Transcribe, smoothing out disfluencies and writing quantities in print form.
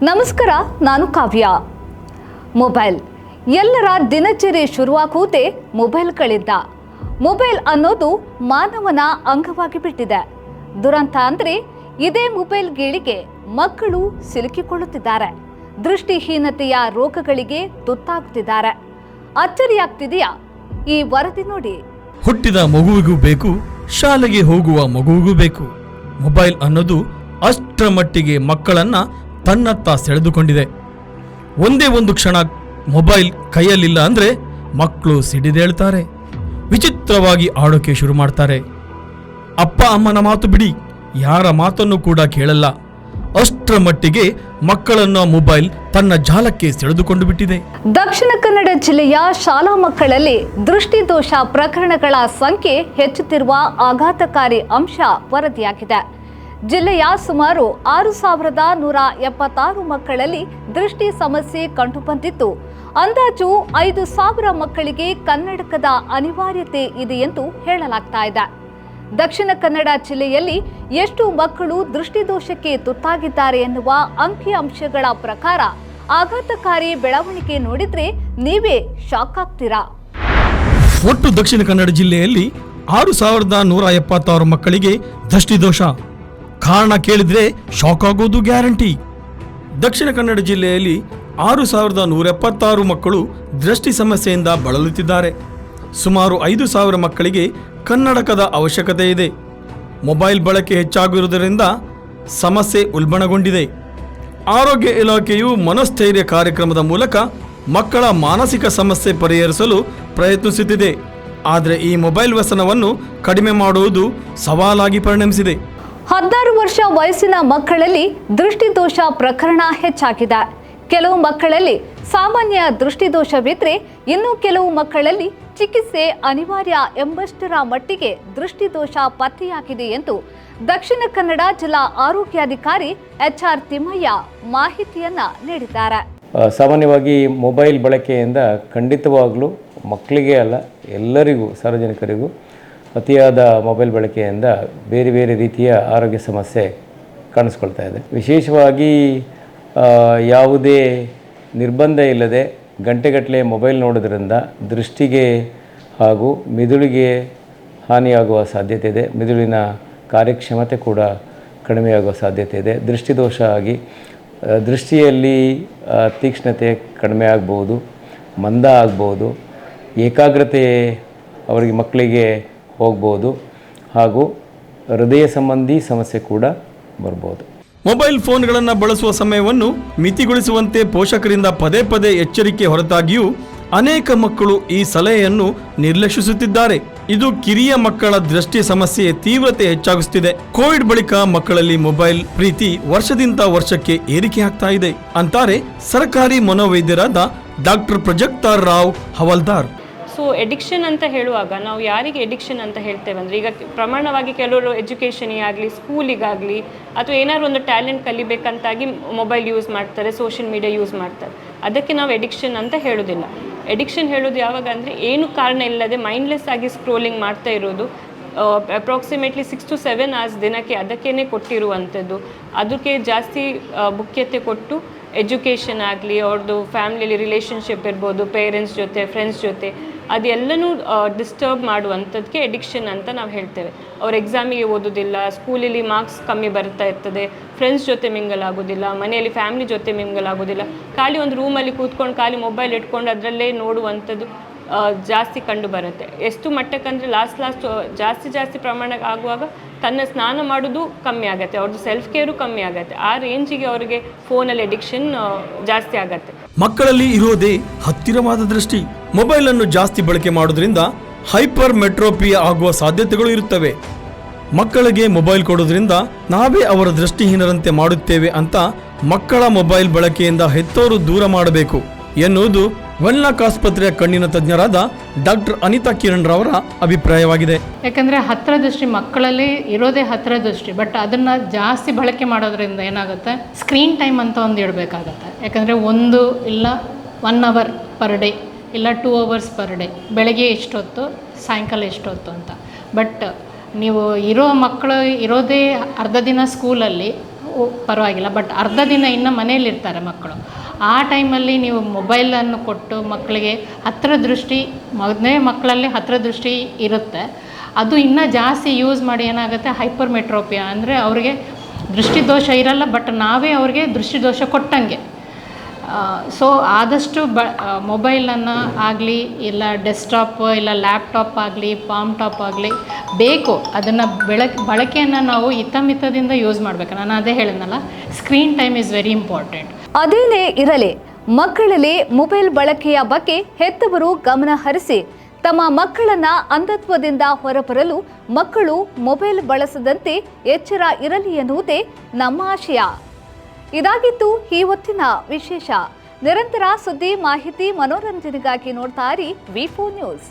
ನಮಸ್ಕಾರ, ನಾನು ಕಾವ್ಯ. ಮೊಬೈಲ್ ಎಲ್ಲರ ದಿನಚರಿ ಶುರುವಾಗುವುದೇ ಮೊಬೈಲ್ಗಳಿಂದ. ಮೊಬೈಲ್ ಅನ್ನೋದು ಮಾನವನ ಅಂಗವಾಗಿ ಬಿಟ್ಟಿದೆ. ದುರಂತ ಅಂದರೆ ಇದೇ ಮೊಬೈಲ್ ಗೀಳಿಗೆ ಮಕ್ಕಳು ಸಿಲುಕಿಕೊಳ್ಳುತ್ತಿದ್ದಾರೆ. ದೃಷ್ಟಿಹೀನತೆಯ ರೋಗಗಳಿಗೆ ತುತ್ತಾಗುತ್ತಿದ್ದಾರೆ. ಅಚ್ಚರಿಯಾಗ್ತಿದೆಯಾ? ಈ ವರದಿ ನೋಡಿ. ಹುಟ್ಟಿದ ಮಗುವಿಗೂ ಬೇಕು, ಶಾಲೆಗೆ ಹೋಗುವ ಮಗುವಿಗೂ ಬೇಕು. ಮೊಬೈಲ್ ಅನ್ನೋದು ಅಷ್ಟರ ಮಟ್ಟಿಗೆ ಮಕ್ಕಳನ್ನ ತನ್ನತ್ತ ಸೆಳೆದುಕೊಂಡಿದೆ. ಒಂದೇ ಒಂದು ಕ್ಷಣ ಮೊಬೈಲ್ ಕೈಯಲ್ಲಿಲ್ಲ ಅಂದ್ರೆ ಮಕ್ಕಳು ಸಿಡಿದೇಳ್ತಾರೆ, ವಿಚಿತ್ರವಾಗಿ ಆಡೋಕೆ ಶುರು ಮಾಡ್ತಾರೆ. ಅಪ್ಪ ಅಮ್ಮನ ಮಾತು ಬಿಡಿ, ಯಾರ ಮಾತನ್ನು ಕೂಡ ಕೇಳಲ್ಲ. ಅಷ್ಟರ ಮಟ್ಟಿಗೆ ಮಕ್ಕಳನ್ನ ಮೊಬೈಲ್ ತನ್ನ ಜಾಲಕ್ಕೆ ಸೆಳೆದುಕೊಂಡು ಬಿಟ್ಟಿದೆ. ದಕ್ಷಿಣ ಕನ್ನಡ ಜಿಲ್ಲೆಯ ಶಾಲಾ ಮಕ್ಕಳಲ್ಲಿ ದೃಷ್ಟಿದೋಷ ಪ್ರಕರಣಗಳ ಸಂಖ್ಯೆ ಹೆಚ್ಚುತ್ತಿರುವ ಆಘಾತಕಾರಿ ಅಂಶ ವರದಿಯಾಗಿದೆ. ಜಿಲ್ಲೆಯ ಸುಮಾರು 6,176 ಮಕ್ಕಳಲ್ಲಿ ದೃಷ್ಟಿ ಸಮಸ್ಯೆ ಕಂಡುಬಂದಿದ್ದು, ಅಂದಾಜು 5,000 ಮಕ್ಕಳಿಗೆ ಕನ್ನಡಕದ ಅನಿವಾರ್ಯತೆ ಇದೆ ಎಂದು ಹೇಳಲಾಗ್ತಾ ಇದೆ. ದಕ್ಷಿಣ ಕನ್ನಡ ಜಿಲ್ಲೆಯಲ್ಲಿ ಎಷ್ಟು ಮಕ್ಕಳು ದೃಷ್ಟಿದೋಷಕ್ಕೆ ತುತ್ತಾಗಿದ್ದಾರೆ ಎನ್ನುವ ಅಂಕಿಅಂಶಗಳ ಪ್ರಕಾರ ಆಘಾತಕಾರಿ ಬೆಳವಣಿಗೆ ನೋಡಿದ್ರೆ ನೀವೇ ಶಾಕ್ ಆಗ್ತೀರಾ. ಒಟ್ಟು ದಕ್ಷಿಣ ಕನ್ನಡ ಜಿಲ್ಲೆಯಲ್ಲಿ 6,176 ಮಕ್ಕಳಿಗೆ ದೃಷ್ಟಿದೋಷ. ಕಾರಣ ಕೇಳಿದ್ರೆ ಶಾಕ್ ಆಗೋದು ಗ್ಯಾರಂಟಿ. ದಕ್ಷಿಣ ಕನ್ನಡ ಜಿಲ್ಲೆಯಲ್ಲಿ 6,176 ಮಕ್ಕಳು ದೃಷ್ಟಿ ಸಮಸ್ಯೆಯಿಂದ ಬಳಲುತ್ತಿದ್ದಾರೆ. ಸುಮಾರು 5,000 ಮಕ್ಕಳಿಗೆ ಕನ್ನಡಕದ ಅವಶ್ಯಕತೆ ಇದೆ. ಮೊಬೈಲ್ ಬಳಕೆ ಹೆಚ್ಚಾಗಿರುವುದರಿಂದ ಸಮಸ್ಯೆ ಉಲ್ಬಣಗೊಂಡಿದೆ. ಆರೋಗ್ಯ ಇಲಾಖೆಯು ಮನಸ್ಥೈರ್ಯ ಕಾರ್ಯಕ್ರಮದ ಮೂಲಕ ಮಕ್ಕಳ ಮಾನಸಿಕ ಸಮಸ್ಯೆ ಪರಿಹರಿಸಲು ಪ್ರಯತ್ನಿಸುತ್ತಿದೆ. ಆದರೆ ಈ ಮೊಬೈಲ್ ವ್ಯಸನವನ್ನು ಕಡಿಮೆ ಮಾಡುವುದು ಸವಾಲಾಗಿ ಪರಿಣಮಿಸಿದೆ. 16 ವರ್ಷ ವಯಸ್ಸಿನ ಮಕ್ಕಳಲ್ಲಿ ದೃಷ್ಟಿದೋಷ ಪ್ರಕರಣ ಹೆಚ್ಚಾಗಿದೆ. ಕೆಲವು ಮಕ್ಕಳಲ್ಲಿ ಸಾಮಾನ್ಯ ದೃಷ್ಟಿದೋಷವಿದ್ರೆ ಇನ್ನು ಕೆಲವು ಮಕ್ಕಳಲ್ಲಿ ಚಿಕಿತ್ಸೆ ಅನಿವಾರ್ಯ ಎಂಬಷ್ಟರ ಮಟ್ಟಿಗೆ ದೃಷ್ಟಿದೋಷ ಪತ್ತೆಯಾಗಿದೆ ಎಂದು ದಕ್ಷಿಣ ಕನ್ನಡ ಜಿಲ್ಲಾ ಆರೋಗ್ಯಾಧಿಕಾರಿ HR ತಿಮ್ಮಯ್ಯ ಮಾಹಿತಿಯನ್ನ ನೀಡಿದ್ದಾರೆ. ಸಾಮಾನ್ಯವಾಗಿ ಮೊಬೈಲ್ ಬಳಕೆಯಿಂದ ಖಂಡಿತವಾಗಲೂ ಮಕ್ಕಳಿಗೆ ಅಲ್ಲ, ಎಲ್ಲರಿಗೂ, ಸಾರ್ವಜನಿಕರಿಗೂ ಅತಿಯಾದ ಮೊಬೈಲ್ ಬಳಕೆಯಿಂದ ಬೇರೆ ಬೇರೆ ರೀತಿಯ ಆರೋಗ್ಯ ಸಮಸ್ಯೆ ಕಾಣಿಸ್ಕೊಳ್ತಾ ಇದೆ. ವಿಶೇಷವಾಗಿ ಯಾವುದೇ ನಿರ್ಬಂಧ ಇಲ್ಲದೆ ಗಂಟೆಗಟ್ಟಲೆ ಮೊಬೈಲ್ ನೋಡೋದ್ರಿಂದ ದೃಷ್ಟಿಗೆ ಹಾಗೂ ಮಿದುಳಿಗೆ ಹಾನಿಯಾಗುವ ಸಾಧ್ಯತೆ ಇದೆ. ಮಿದುಳಿನ ಕಾರ್ಯಕ್ಷಮತೆ ಕೂಡ ಕಡಿಮೆಯಾಗುವ ಸಾಧ್ಯತೆ ಇದೆ. ದೃಷ್ಟಿದೋಷ ಆಗಿ ದೃಷ್ಟಿಯಲ್ಲಿ ತೀಕ್ಷ್ಣತೆ ಕಡಿಮೆ ಆಗ್ಬೋದು, ಮಂದ ಆಗ್ಬೋದು, ಏಕಾಗ್ರತೆ ಅವರಿಗೆ ಮಕ್ಕಳಿಗೆ ಹೋಗ್ಬೋದು, ಹಾಗೂ ಹೃದಯ ಸಂಬಂಧಿ ಸಮಸ್ಯೆ ಕೂಡ ಬರ್ಬೋದು. ಮೊಬೈಲ್ ಫೋನ್ಗಳನ್ನು ಬಳಸುವ ಸಮಯವನ್ನು ಮಿತಿಗೊಳಿಸುವಂತೆ ಪೋಷಕರಿಂದ ಪದೇ ಪದೇ ಎಚ್ಚರಿಕೆ ಹೊರತಾಗಿಯೂ ಅನೇಕ ಮಕ್ಕಳು ಈ ಸಲಹೆಯನ್ನು ನಿರ್ಲಕ್ಷಿಸುತ್ತಿದ್ದಾರೆ. ಇದು ಕಿರಿಯ ಮಕ್ಕಳ ದೃಷ್ಟಿ ಸಮಸ್ಯೆ ತೀವ್ರತೆ ಹೆಚ್ಚಾಗುತ್ತಿದೆ. ಕೋವಿಡ್ ಬಳಿಕ ಮಕ್ಕಳಲ್ಲಿ ಮೊಬೈಲ್ ಪ್ರೀತಿ ವರ್ಷದಿಂದ ವರ್ಷಕ್ಕೆ ಏರಿಕೆ ಆಗ್ತಾ ಇದೆ ಅಂತಾರೆ ಸರ್ಕಾರಿ ಮನೋವೈದ್ಯರಾದ ಡಾಕ್ಟರ್ ಪ್ರಜಕ್ತಾ ರಾವ್ ಹವಾಲ್ದಾರ್. ಸೊ ಎಡಿಕ್ಷನ್ ಅಂತ ಹೇಳುವಾಗ ನಾವು ಯಾರಿಗೆ ಎಡಿಕ್ಷನ್ ಅಂತ ಹೇಳ್ತೇವೆ ಅಂದರೆ, ಈಗ ಪ್ರಮಾಣವಾಗಿ ಕೆಲವರು ಎಜುಕೇಷನಿಗೆ ಆಗಲಿ, ಸ್ಕೂಲಿಗಾಗಲಿ, ಅಥವಾ ಏನಾದ್ರು ಒಂದು ಟ್ಯಾಲೆಂಟ್ ಕಲಿಬೇಕಂತಾಗಿ ಮೊಬೈಲ್ ಯೂಸ್ ಮಾಡ್ತಾರೆ, ಸೋಷಿಯಲ್ ಮೀಡಿಯಾ ಯೂಸ್ ಮಾಡ್ತಾರೆ. ಅದಕ್ಕೆ ನಾವು ಎಡಿಕ್ಷನ್ ಅಂತ ಹೇಳೋದಿಲ್ಲ. ಎಡಿಕ್ಷನ್ ಹೇಳೋದು ಯಾವಾಗ ಅಂದರೆ, ಏನು ಕಾರಣ ಇಲ್ಲದೆ ಮೈಂಡ್ಲೆಸ್ ಆಗಿ ಸ್ಕ್ರೋಲಿಂಗ್ ಮಾಡ್ತಾ ಇರೋದು, ಅಪ್ರಾಕ್ಸಿಮೇಟ್ಲಿ 6 to 7 hours ದಿನಕ್ಕೆ ಅದಕ್ಕೇ ಕೊಟ್ಟಿರುವಂಥದ್ದು. ಅದಕ್ಕೆ ಜಾಸ್ತಿ ಮುಖ್ಯತೆ ಕೊಟ್ಟು ಎಜುಕೇಷನ್ ಆಗಲಿ, ಅವ್ರದ್ದು ಫ್ಯಾಮಿಲಿಯಲ್ಲಿ ರಿಲೇಷನ್ಶಿಪ್ ಇರ್ಬೋದು, ಪೇರೆಂಟ್ಸ್ ಜೊತೆ, ಫ್ರೆಂಡ್ಸ್ ಜೊತೆ, ಅದೆಲ್ಲನೂ ಡಿಸ್ಟರ್ಬ್ ಮಾಡುವಂಥದ್ದಕ್ಕೆ ಎಡಿಕ್ಷನ್ ಅಂತ ನಾವು ಹೇಳ್ತೇವೆ. ಅವ್ರು ಎಕ್ಸಾಮಿಗೆ ಓದೋದಿಲ್ಲ, ಸ್ಕೂಲಲ್ಲಿ ಮಾರ್ಕ್ಸ್ ಕಮ್ಮಿ ಬರ್ತಾ ಇರ್ತದೆ, ಫ್ರೆಂಡ್ಸ್ ಜೊತೆ ಮಿಂಗಲ್ ಆಗೋದಿಲ್ಲ, ಮನೆಯಲ್ಲಿ ಫ್ಯಾಮಿಲಿ ಜೊತೆ ಮಿಂಗಲ್ ಆಗೋದಿಲ್ಲ, ಖಾಲಿ ಒಂದು ರೂಮಲ್ಲಿ ಕೂತ್ಕೊಂಡು ಖಾಲಿ ಮೊಬೈಲ್ ಇಟ್ಕೊಂಡು ಅದರಲ್ಲೇ ನೋಡುವಂಥದ್ದು ಜಾಸ್ತಿ ಕಂಡು ಬರುತ್ತೆ. ಎಷ್ಟು ಮಟ್ಟಕ್ಕಂದರೆ ಲಾಸ್ಟ್ ಜಾಸ್ತಿ ಪ್ರಮಾಣ ಆಗುವಾಗ ತನ್ನ ಸ್ನಾನ ಮಾಡೋದು ಕಮ್ಮಿ ಆಗುತ್ತೆ, ಅವ್ರದ್ದು ಸೆಲ್ಫ್ ಕೇರು ಕಮ್ಮಿ ಆಗುತ್ತೆ. ಆ ರೇಂಜಿಗೆ ಅವರಿಗೆ ಫೋನಲ್ಲಿ ಎಡಿಕ್ಷನ್ ಜಾಸ್ತಿ ಆಗುತ್ತೆ. ಮಕ್ಕಳಲ್ಲಿ ಇರೋದೇ ಹತ್ತಿರವಾದ ದೃಷ್ಟಿ. ಮೊಬೈಲ್ ಅನ್ನು ಜಾಸ್ತಿ ಬಳಕೆ ಮಾಡೋದ್ರಿಂದ ಹೈಪರ್ ಮೆಟ್ರೋಪಿಯಾ ಆಗುವ ಸಾಧ್ಯತೆಗಳು ಇರುತ್ತವೆ. ಮಕ್ಕಳಿಗೆ ಮೊಬೈಲ್ ಕೊಡೋದ್ರಿಂದ ನಾವೇ ಅವರ ದೃಷ್ಟಿಹೀನರಂತೆ ಮಾಡುತ್ತೇವೆ ಅಂತ ಮಕ್ಕಳ ಮೊಬೈಲ್ ಬಳಕೆಯಿಂದ ಹೆತ್ತವರು ದೂರ ಮಾಡಬೇಕು ಎನ್ನುವುದು ವೆನ್ಲಾಕ್ ಆಸ್ಪತ್ರೆಯ ಕಣ್ಣಿನ ತಜ್ಞರಾದ ಡಾಕ್ಟರ್ ಅನಿತಾ ಕಿರಣ್ ರವರ ಅಭಿಪ್ರಾಯವಾಗಿದೆ. ಯಾಕಂದರೆ ಹತ್ತಿರ ದೃಷ್ಟಿ ಮಕ್ಕಳಲ್ಲಿ ಇರೋದೇ ಹತ್ತಿರ ದೃಷ್ಟಿ, ಬಟ್ ಅದನ್ನು ಜಾಸ್ತಿ ಬಳಕೆ ಮಾಡೋದ್ರಿಂದ ಏನಾಗುತ್ತೆ, ಸ್ಕ್ರೀನ್ ಟೈಮ್ ಅಂತ ಒಂದು ಇಡಬೇಕಾಗತ್ತೆ. ಯಾಕಂದರೆ 1 ಇಲ್ಲ 1 hour ಪರ್ ಡೇ, ಇಲ್ಲ 2 hours ಪರ್ ಡೇ, ಬೆಳಗ್ಗೆ ಎಷ್ಟೊತ್ತು, ಸಾಯಂಕಾಲ ಎಷ್ಟೊತ್ತು ಅಂತ. ಬಟ್ ನೀವು ಇರೋ ಮಕ್ಕಳು ಇರೋದೇ ಅರ್ಧ ದಿನ ಸ್ಕೂಲಲ್ಲಿ, ಪರವಾಗಿಲ್ಲ, ಬಟ್ ಅರ್ಧ ದಿನ ಇನ್ನು ಮನೇಲಿರ್ತಾರೆ ಮಕ್ಕಳು. ಆ ಟೈಮಲ್ಲಿ ನೀವು ಮೊಬೈಲನ್ನು ಕೊಟ್ಟು ಮಕ್ಕಳಿಗೆ ಹತ್ತಿರದೃಷ್ಟಿ, ಮೊದಲನೇ ಮಕ್ಕಳಲ್ಲಿ ಹತ್ತಿರದೃಷ್ಟಿ ಇರುತ್ತೆ, ಅದು ಇನ್ನೂ ಜಾಸ್ತಿ ಯೂಸ್ ಮಾಡಿ ಏನಾಗುತ್ತೆ ಹೈಪರ್ ಮೆಟ್ರೋಪಿಯಾ ಅಂದರೆ ಅವರಿಗೆ ದೃಷ್ಟಿದೋಷ ಇರಲ್ಲ, ಬಟ್ ನಾವೇ ಅವ್ರಿಗೆ ದೃಷ್ಟಿದೋಷ ಕೊಟ್ಟಂಗೆ. ಸೊ ಆದಷ್ಟು ಮೊಬೈಲನ್ನು ಆಗಲಿ, ಇಲ್ಲ ಡೆಸ್ಕ್ಟಾಪ್, ಇಲ್ಲ ಲ್ಯಾಪ್ಟಾಪ್ ಆಗಲಿ, ಪಾಮ್ ಟಾಪ್ ಆಗಲಿ ಬೇಕು, ಅದನ್ನು ಬಳಕೆಯನ್ನು ನಾವು ಹಿತಮಿತದಿಂದ ಯೂಸ್ ಮಾಡಬೇಕು. ನಾನು ಅದೇ ಹೇಳಿದ್ನಲ್ಲ, screen time is very important. ಅದೇನೇ ಇರಲಿ, ಮಕ್ಕಳಲ್ಲಿ ಮೊಬೈಲ್ ಬಳಕೆಯ ಬಗ್ಗೆ ಹೆತ್ತವರು ಗಮನ ಹರಿಸಿ ತಮ್ಮ ಮಕ್ಕಳನ್ನ ಅಂಧತ್ವದಿಂದ ಹೊರಬರಲು ಮಕ್ಕಳು ಮೊಬೈಲ್ ಬಳಸದಂತೆ ಎಚ್ಚರ ಇರಲಿ ಎನ್ನುವುದೇ ನಮ್ಮ ಆಶಯ. ಇದಾಗಿತ್ತು ಈ ಹೊತ್ತಿನ ವಿಶೇಷ. ನಿರಂತರ ಸುದ್ದಿ, ಮಾಹಿತಿ, ಮನೋರಂಜನೆಗಾಗಿ ನೋಡ್ತಾ ಇರಿ V4 ನ್ಯೂಸ್.